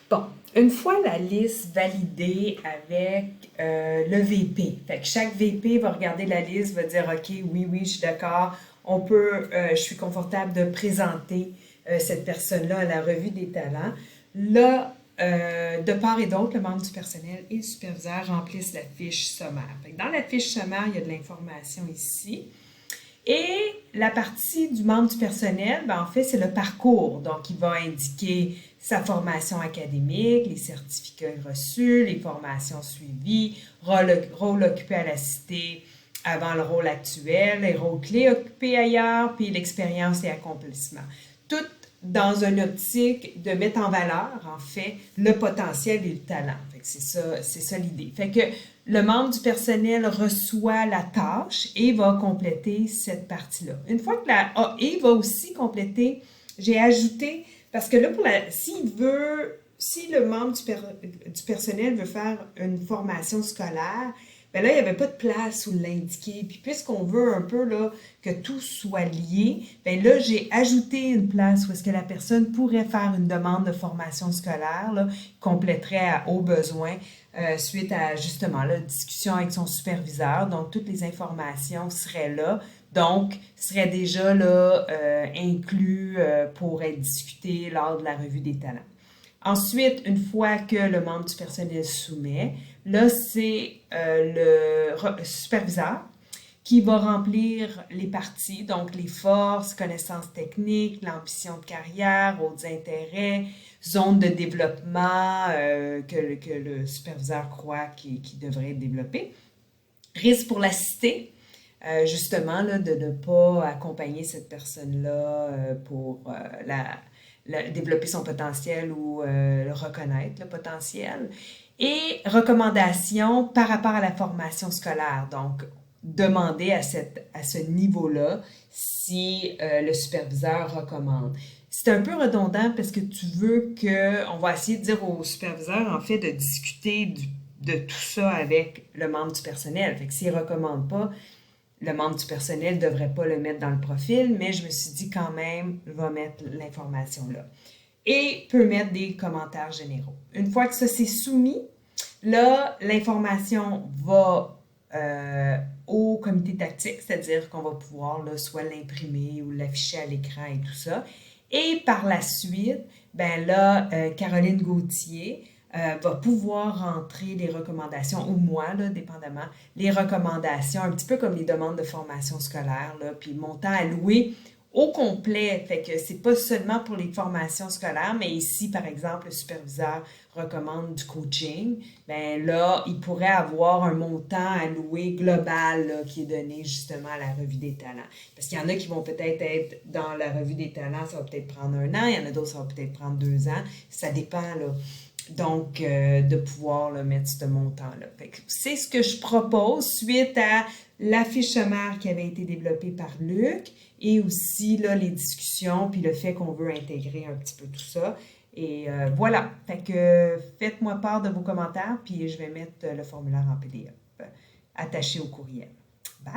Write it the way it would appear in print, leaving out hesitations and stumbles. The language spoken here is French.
Bon, une fois la liste validée avec le VP, fait que chaque VP va regarder la liste, va dire OK, oui, oui, je suis d'accord, je suis confortable de présenter cette personne-là à la revue des talents. Là, de part et d'autre, le membre du personnel et le superviseur remplissent la fiche sommaire. Fait que dans la fiche sommaire, il y a de l'information ici. Et la partie du membre du personnel, ben, en fait, c'est le parcours. Donc, il va indiquer sa formation académique, les certificats reçus, les formations suivies, rôle occupé à la cité avant le rôle actuel, les rôles clés occupés ailleurs, puis l'expérience et accomplissements. Tout dans une optique de mettre en valeur, en fait, le potentiel et le talent. Fait que c'est ça l'idée. Fait que le membre du personnel reçoit la tâche et va compléter cette partie-là. Une fois que et va aussi compléter, j'ai ajouté, parce que là, si le membre du personnel veut faire une formation scolaire, ben là, il n'y avait pas de place où l'indiquer. Puis puisqu'on veut un peu là, que tout soit lié, ben là, j'ai ajouté une place où est-ce que la personne pourrait faire une demande de formation scolaire, là, compléterait au besoin suite à justement la discussion avec son superviseur. Donc, toutes les informations seraient là. Donc, seraient déjà là inclus pour être discuté lors de la revue des talents. Ensuite, une fois que le membre du personnel soumet, là, c'est le superviseur qui va remplir les parties, donc les forces, connaissances techniques, l'ambition de carrière, autres intérêts, zones de développement que le superviseur croit qu'il devrait développer. Risque pour la cité, justement, là, de ne pas accompagner cette personne-là pour développer son potentiel ou reconnaître le potentiel. Et recommandations par rapport à la formation scolaire. Donc, demander à ce niveau-là si le superviseur recommande. C'est un peu redondant parce que on va essayer de dire au superviseur, en fait, de discuter de tout ça avec le membre du personnel. Fait que s'il ne recommande pas, le membre du personnel ne devrait pas le mettre dans le profil, mais je me suis dit quand même, va mettre l'information là. Et peut mettre des commentaires généraux. Une fois que ça c'est soumis, là, l'information va au comité tactique, c'est-à-dire qu'on va pouvoir là, soit l'imprimer ou l'afficher à l'écran et tout ça. Et par la suite, ben là, Caroline Gauthier va pouvoir rentrer les recommandations, ou moi, là, dépendamment, les recommandations, un petit peu comme les demandes de formation scolaire, là, puis montant alloué au complet. Fait que c'est pas seulement pour les formations scolaires, mais ici, par exemple, le superviseur recommande du coaching, ben là, il pourrait avoir un montant alloué global là, qui est donné justement à la revue des talents. Parce qu'il y en a qui vont peut-être être dans la revue des talents, ça va peut-être prendre 1 an, il y en a d'autres, ça va peut-être prendre 2 ans. Ça dépend, là. Donc, de pouvoir là, mettre ce montant-là. C'est ce que je propose suite à l'affiche sommaire qui avait été développée par Luc et aussi là, les discussions puis le fait qu'on veut intégrer un petit peu tout ça. Et voilà. Fait que faites-moi part de vos commentaires puis je vais mettre le formulaire en PDF attaché au courriel. Bye!